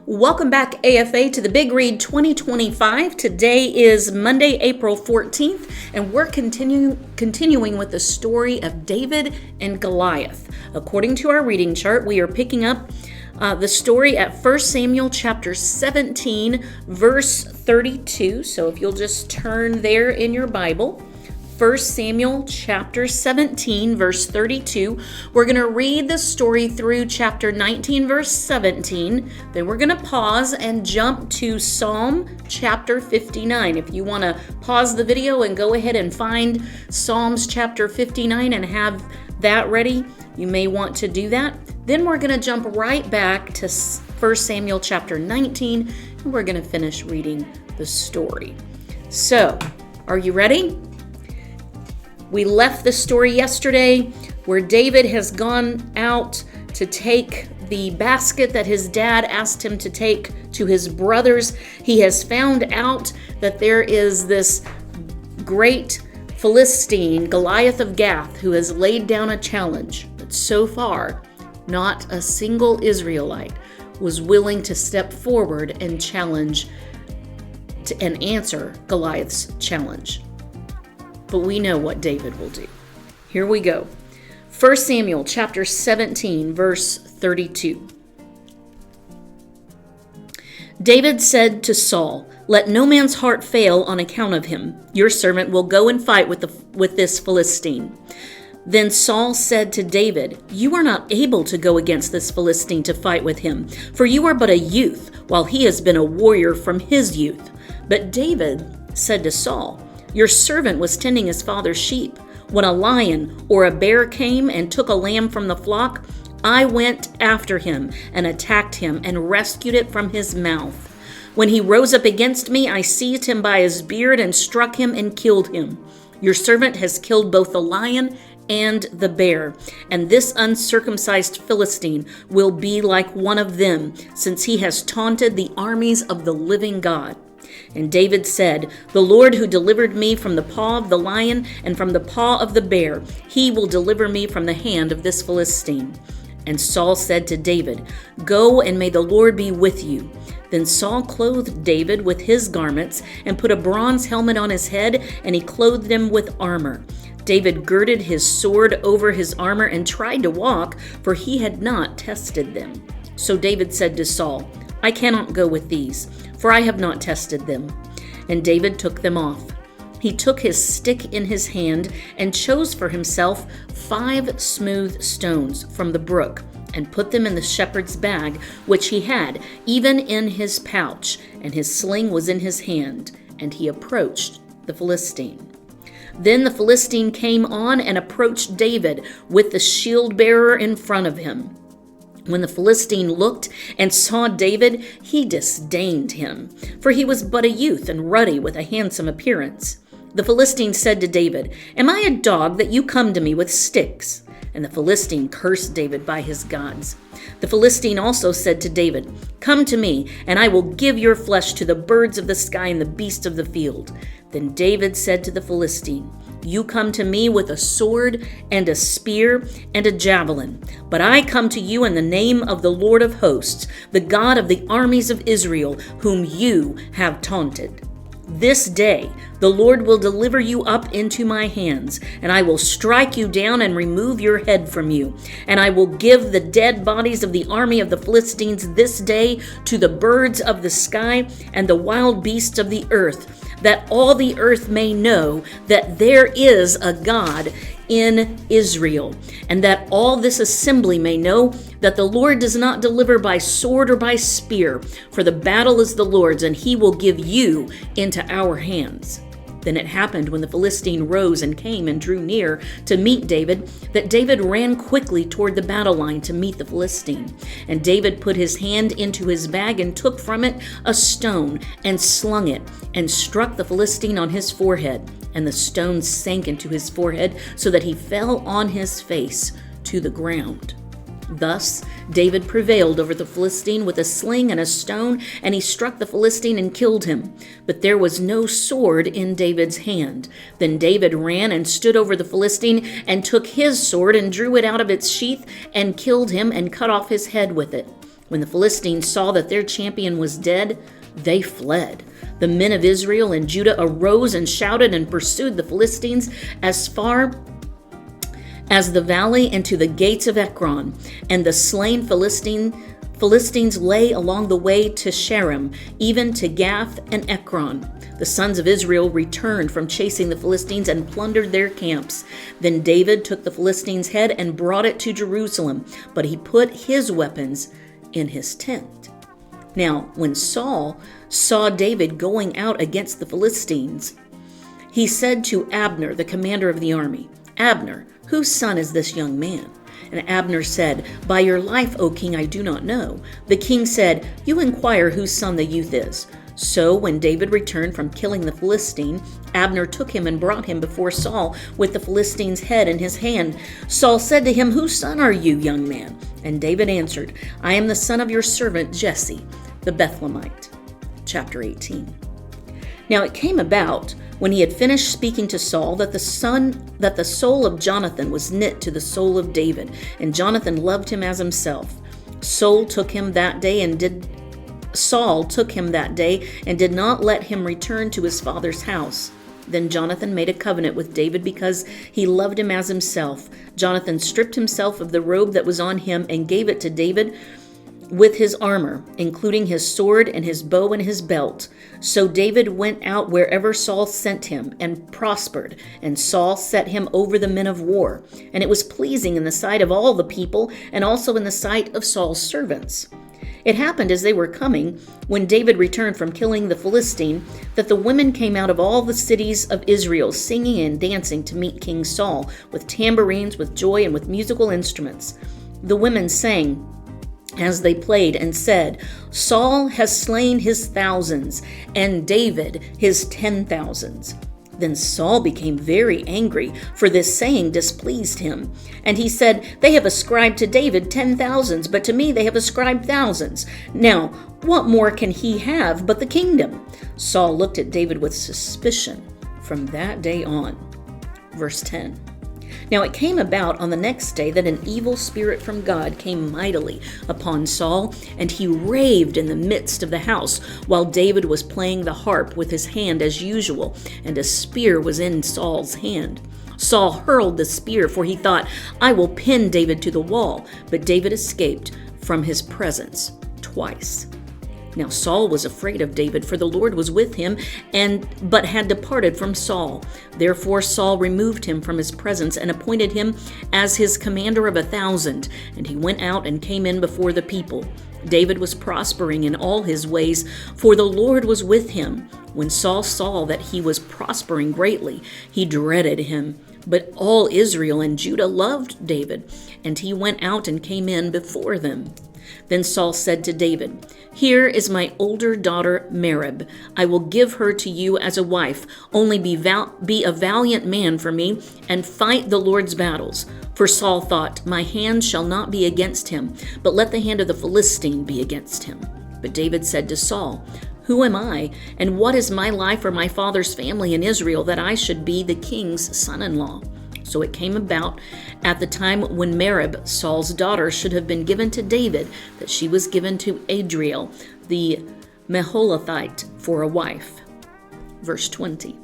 Welcome back, AFA, to the Big Read 2025. Today is Monday, April 14th, and we're continuing with the story of David and Goliath. According to our reading chart, we are picking up the story at 1 Samuel chapter 17, verse 32. So if you'll just turn there in your Bible. 1 Samuel chapter 17, verse 32. We're going to read the story through chapter 19, verse 17. Then we're going to pause and jump to Psalm chapter 59. If you want to pause the video and go ahead and find Psalms chapter 59 and have that ready, you may want to do that. Then we're going to jump right back to 1 Samuel chapter 19, and we're going to finish reading the story. So, are you ready? We left the story yesterday where David has gone out to take the basket that his dad asked him to take to his brothers. He has found out that there is this great Philistine, Goliath of Gath, who has laid down a challenge. But so far, not a single Israelite was willing to step forward and challenge and answer Goliath's challenge. But we know what David will do. Here we go. 1 Samuel chapter 17, verse 32. David said to Saul, "Let no man's heart fail on account of him. Your servant will go and fight with this Philistine." Then Saul said to David, "You are not able to go against this Philistine to fight with him, for you are but a youth, while he has been a warrior from his youth." But David said to Saul, "Your servant was tending his father's sheep. When a lion or a bear came and took a lamb from the flock, I went after him and attacked him and rescued it from his mouth. When he rose up against me, I seized him by his beard and struck him and killed him. Your servant has killed both the lion and the bear, and this uncircumcised Philistine will be like one of them, since he has taunted the armies of the living God." And David said, "The Lord who delivered me from the paw of the lion and from the paw of the bear, he will deliver me from the hand of this Philistine." And Saul said to David, "Go, and may the Lord be with you." Then Saul clothed David with his garments and put a bronze helmet on his head, and he clothed him with armor. David girded his sword over his armor and tried to walk, for he had not tested them. So David said to Saul, "I cannot go with these, for I have not tested them." And David took them off. He took his stick in his hand and chose for himself 5 smooth stones from the brook and put them in the shepherd's bag, which he had, even in his pouch, and his sling was in his hand, and he approached the Philistine. Then the Philistine came on and approached David with the shield bearer in front of him. When the Philistine looked and saw David, he disdained him, for he was but a youth and ruddy with a handsome appearance. The Philistine said to David, "Am I a dog that you come to me with sticks?" And the Philistine cursed David by his gods. The Philistine also said to David, "Come to me, and I will give your flesh to the birds of the sky and the beasts of the field." Then David said to the Philistine, "You come to me with a sword and a spear and a javelin, but I come to you in the name of the Lord of hosts, the God of the armies of Israel, whom you have taunted. This day the Lord will deliver you up into my hands, and I will strike you down and remove your head from you. And I will give the dead bodies of the army of the Philistines this day to the birds of the sky and the wild beasts of the earth, that all the earth may know that there is a God in Israel, and that all this assembly may know that the Lord does not deliver by sword or by spear, for the battle is the Lord's, and he will give you into our hands." Then it happened when the Philistine rose and came and drew near to meet David, that David ran quickly toward the battle line to meet the Philistine. And David put his hand into his bag and took from it a stone and slung it and struck the Philistine on his forehead. And the stone sank into his forehead so that he fell on his face to the ground. Thus David prevailed over the Philistine with a sling and a stone, and he struck the Philistine and killed him. But there was no sword in David's hand. Then David ran and stood over the Philistine and took his sword and drew it out of its sheath and killed him and cut off his head with it. When the Philistines saw that their champion was dead, they fled. The men of Israel and Judah arose and shouted and pursued the Philistines as far as the valley and to the gates of Ekron. And the slain Philistines lay along the way to Shaaraim, even to Gath and Ekron. The sons of Israel returned from chasing the Philistines and plundered their camps. Then David took the Philistines' head and brought it to Jerusalem, but he put his weapons in his tent. Now, when Saul saw David going out against the Philistines, he said to Abner, the commander of the army, "Abner, whose son is this young man?" And Abner said, "By your life, O king, I do not know." The king said, "You inquire whose son the youth is." So when David returned from killing the Philistine, Abner took him and brought him before Saul with the Philistine's head in his hand. Saul said to him, "Whose son are you, young man?" And David answered, "I am the son of your servant Jesse, the Bethlehemite." Chapter 18. Now it came about, when he had finished speaking to Saul, that the soul of Jonathan was knit to the soul of David, and Jonathan loved him as himself. Saul took him that day and did not let him return to his father's house. Then Jonathan made a covenant with David because he loved him as himself. Jonathan stripped himself of the robe that was on him and gave it to David with his armor, including his sword and his bow and his belt. So David went out wherever Saul sent him and prospered, and Saul set him over the men of war. And it was pleasing in the sight of all the people and also in the sight of Saul's servants. It happened as they were coming, when David returned from killing the Philistine, that the women came out of all the cities of Israel, singing and dancing to meet King Saul, with tambourines, with joy, and with musical instruments. The women sang as they played and said, "Saul has slain his thousands, and David his 10,000s." Then Saul became very angry, for this saying displeased him. And he said, "They have ascribed to David 10,000s, but to me they have ascribed thousands. Now, what more can he have but the kingdom?" Saul looked at David with suspicion from that day on. Verse 10. Now it came about on the next day that an evil spirit from God came mightily upon Saul, and he raved in the midst of the house, while David was playing the harp with his hand as usual, and a spear was in Saul's hand. Saul hurled the spear, for he thought, "I will pin David to the wall," but David escaped from his presence twice. Now Saul was afraid of David, for the Lord was with him, but had departed from Saul. Therefore Saul removed him from his presence and appointed him as his commander of 1,000, and he went out and came in before the people. David was prospering in all his ways, for the Lord was with him. When Saul saw that he was prospering greatly, he dreaded him. But all Israel and Judah loved David, and he went out and came in before them. Then Saul said to David, "Here is my older daughter Merab. I will give her to you as a wife. Only be a valiant man for me, and fight the Lord's battles." For Saul thought, "My hand shall not be against him, but let the hand of the Philistine be against him." But David said to Saul, "Who am I, and what is my life or my father's family in Israel, that I should be the king's son-in-law?" So it came about at the time when Merab, Saul's daughter, should have been given to David, that she was given to Adriel, the Meholathite, for a wife. Verse 20.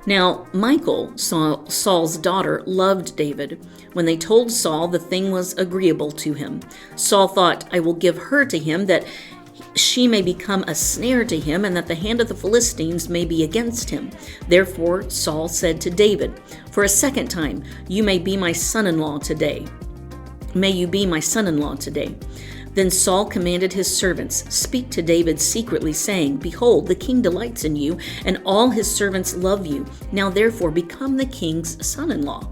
Now Michal, Saul's daughter, loved David. When they told Saul, the thing was agreeable to him. Saul thought, "I will give her to him, that she may become a snare to him, and that the hand of the Philistines may be against him." Therefore Saul said to David, "For a second time, you may be my son-in-law today. May you be my son-in-law today." Then Saul commanded his servants, "Speak to David secretly, saying, 'Behold, the king delights in you, and all his servants love you. Now therefore become the king's son-in-law.'"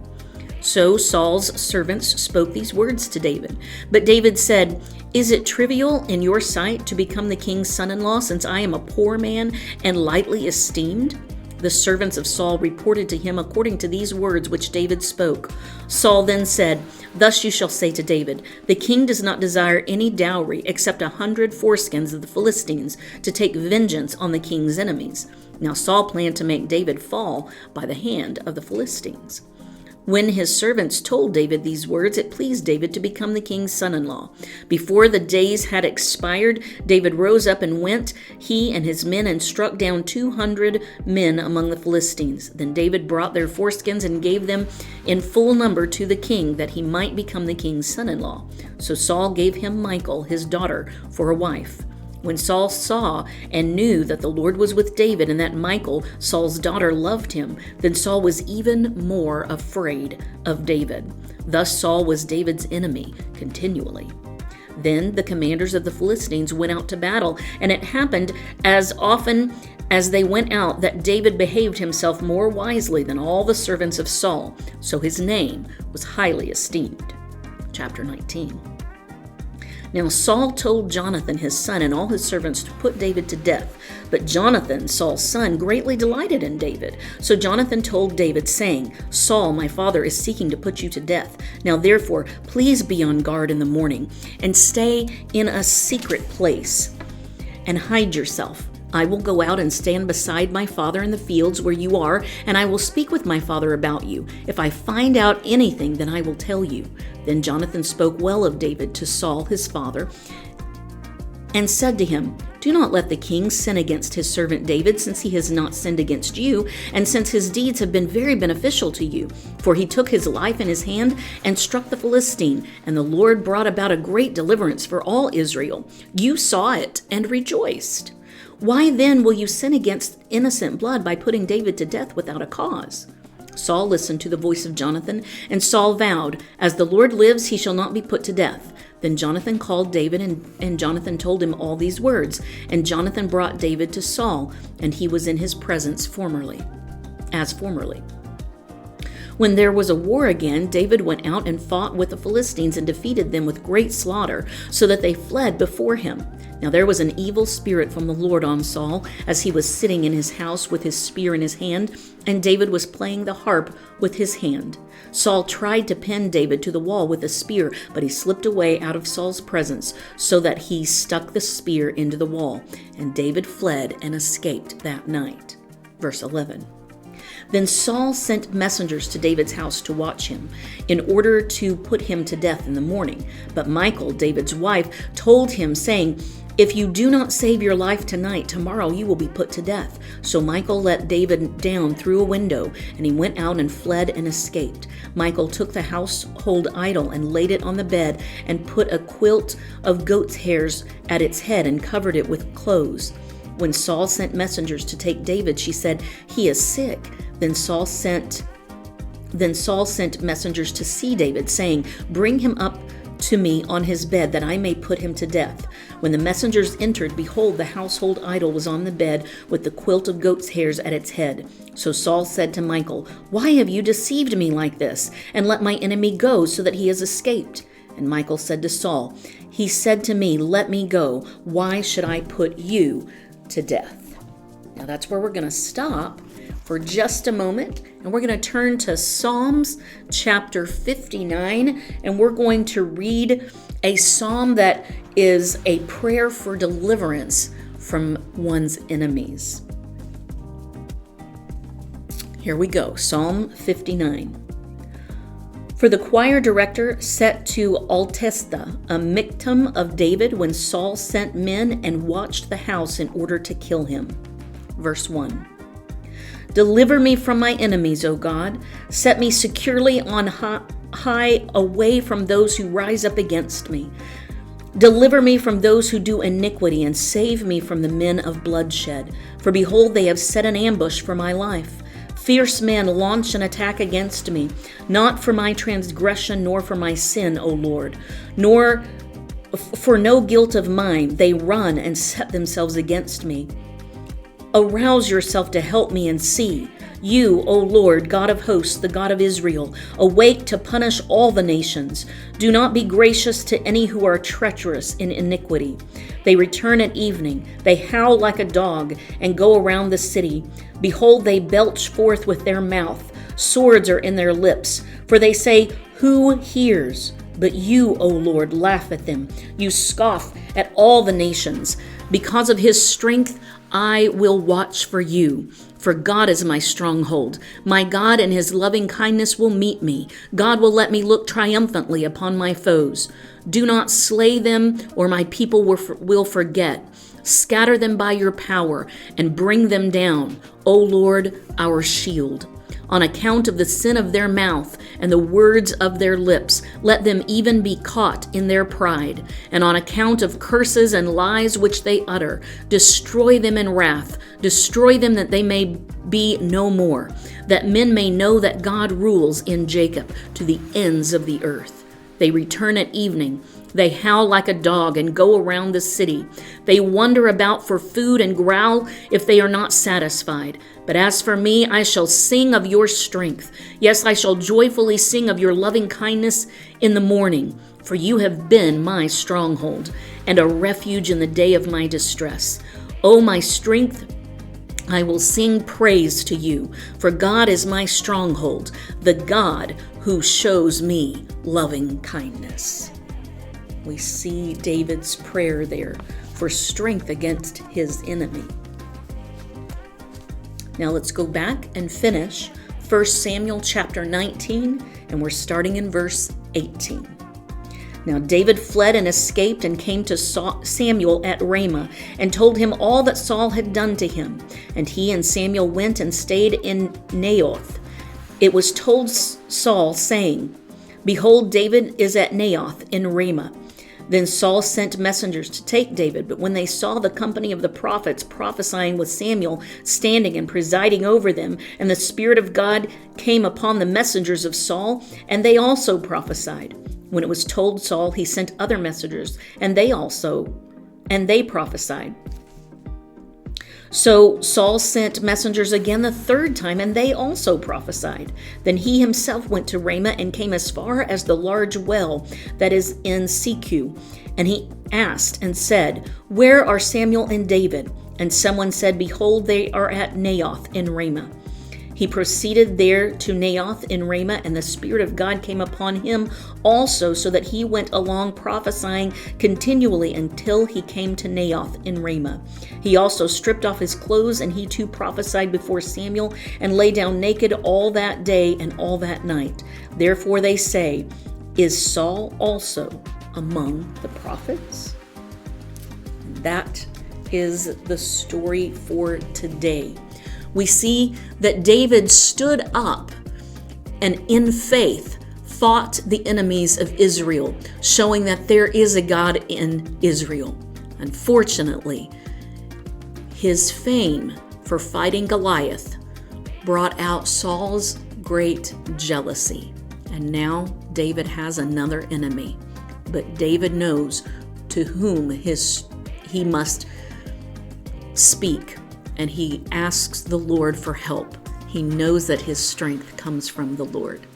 So Saul's servants spoke these words to David. But David said, "Is it trivial in your sight to become the king's son-in-law, since I am a poor man and lightly esteemed?" The servants of Saul reported to him according to these words which David spoke. Saul then said, "Thus you shall say to David, 'The king does not desire any dowry except 100 foreskins of the Philistines, to take vengeance on the king's enemies.'" Now Saul planned to make David fall by the hand of the Philistines. When his servants told David these words, it pleased David to become the king's son-in-law. Before the days had expired, David rose up and went, he and his men, and struck down 200 men among the Philistines. Then David brought their foreskins and gave them in full number to the king, that he might become the king's son-in-law. So Saul gave him Michal, his daughter, for a wife. When Saul saw and knew that the Lord was with David and that Michal, Saul's daughter, loved him, then Saul was even more afraid of David. Thus Saul was David's enemy continually. Then the commanders of the Philistines went out to battle, and it happened as often as they went out that David behaved himself more wisely than all the servants of Saul, so his name was highly esteemed. Chapter 19. Now Saul told Jonathan his son and all his servants to put David to death. But Jonathan, Saul's son, greatly delighted in David. So Jonathan told David, saying, Saul, my father, is seeking to put you to death. Now therefore, please be on guard in the morning, and stay in a secret place, and hide yourself. I will go out and stand beside my father in the fields where you are, and I will speak with my father about you. If I find out anything, then I will tell you. Then Jonathan spoke well of David to Saul his father, and said to him, Do not let the king sin against his servant David, since he has not sinned against you, and since his deeds have been very beneficial to you. For he took his life in his hand and struck the Philistine, and the Lord brought about a great deliverance for all Israel. You saw it and rejoiced. Why then will you sin against innocent blood by putting David to death without a cause? Saul listened to the voice of Jonathan, and Saul vowed, As the Lord lives, he shall not be put to death. Then Jonathan called David, and Jonathan told him all these words. And Jonathan brought David to Saul, and he was in his presence as formerly. When there was a war again, David went out and fought with the Philistines and defeated them with great slaughter, so that they fled before him. Now there was an evil spirit from the Lord on Saul, as he was sitting in his house with his spear in his hand, and David was playing the harp with his hand. Saul tried to pin David to the wall with a spear, but he slipped away out of Saul's presence, so that he stuck the spear into the wall, and David fled and escaped that night. Verse 11. Then Saul sent messengers to David's house to watch him, in order to put him to death in the morning. But Michal, David's wife, told him, saying, If you do not save your life tonight, tomorrow you will be put to death. So Michal let David down through a window, and he went out and fled and escaped. Michal took the household idol and laid it on the bed, and put a quilt of goat's hairs at its head and covered it with clothes. When Saul sent messengers to take David, she said, He is sick. Then Saul sent messengers to see David, saying, Bring him up to me on his bed, that I may put him to death. When the messengers entered, behold, the household idol was on the bed, with the quilt of goat's hairs at its head. So Saul said to Michal, Why have you deceived me like this, and let my enemy go, so that he has escaped? And Michal said to Saul, He said to me, Let me go. Why should I put you to death? Now that's where we're going to stop for just a moment, and we're going to turn to Psalms chapter 59, and we're going to read a psalm that is a prayer for deliverance from one's enemies. Here we go, Psalm 59. For the choir director set to Altesta, a miktam of David, when Saul sent men and watched the house in order to kill him. Verse 1. Deliver me from my enemies, O God. Set me securely on high away from those who rise up against me. Deliver me from those who do iniquity, and save me from the men of bloodshed. For behold, they have set an ambush for my life. Fierce men launch an attack against me, not for my transgression nor for my sin, O Lord, nor for no guilt of mine. They run and set themselves against me. Arouse yourself to help me and see. You, O Lord, God of hosts, the God of Israel, awake to punish all the nations. Do not be gracious to any who are treacherous in iniquity. They return at evening. They howl like a dog and go around the city. Behold, they belch forth with their mouth. Swords are in their lips. For they say, Who hears? But you, O Lord, laugh at them. You scoff at all the nations. Because of his strength, I will watch for you. For God is my stronghold. My God in his loving kindness will meet me. God will let me look triumphantly upon my foes. Do not slay them, or my people will forget. Scatter them by your power and bring them down, O Lord, our shield. On account of the sin of their mouth and the words of their lips, let them even be caught in their pride. And on account of curses and lies which they utter, destroy them in wrath. Destroy them that they may be no more, that men may know that God rules in Jacob to the ends of the earth. They return at evening. They howl like a dog and go around the city. They wander about for food and growl if they are not satisfied. But as for me, I shall sing of your strength. Yes, I shall joyfully sing of your loving kindness in the morning. For you have been my stronghold and a refuge in the day of my distress. O my strength, I will sing praise to you, for God is my stronghold, the God who shows me loving kindness. We see David's prayer there for strength against his enemy. Now let's go back and finish 1 Samuel chapter 19, and we're starting in verse 18. Now David fled and escaped and came to Samuel at Ramah and told him all that Saul had done to him. And he and Samuel went and stayed in Naioth. It was told Saul, saying, Behold, David is at Naioth in Ramah. Then Saul sent messengers to take David, but when they saw the company of the prophets prophesying with Samuel standing and presiding over them, and the Spirit of God came upon the messengers of Saul, and they also prophesied. When it was told Saul, he sent other messengers, and they prophesied. So Saul sent messengers again the third time, and they also prophesied. Then he himself went to Ramah and came as far as the large well that is in Secu. And he asked and said, Where are Samuel and David? And someone said, Behold, they are at Naioth in Ramah. He proceeded there to Naioth in Ramah, and the Spirit of God came upon him also, so that he went along prophesying continually until he came to Naioth in Ramah. He also stripped off his clothes, and he too prophesied before Samuel, and lay down naked all that day and all that night. Therefore they say, Is Saul also among the prophets? That is the story for today. We see that David stood up and in faith fought the enemies of Israel, showing that there is a God in Israel. Unfortunately, his fame for fighting Goliath brought out Saul's great jealousy. And now David has another enemy. But David knows to whom he must speak. And he asks the Lord for help. He knows that his strength comes from the Lord.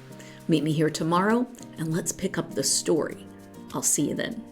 Meet me here tomorrow, and let's pick up the story. I'll see you then.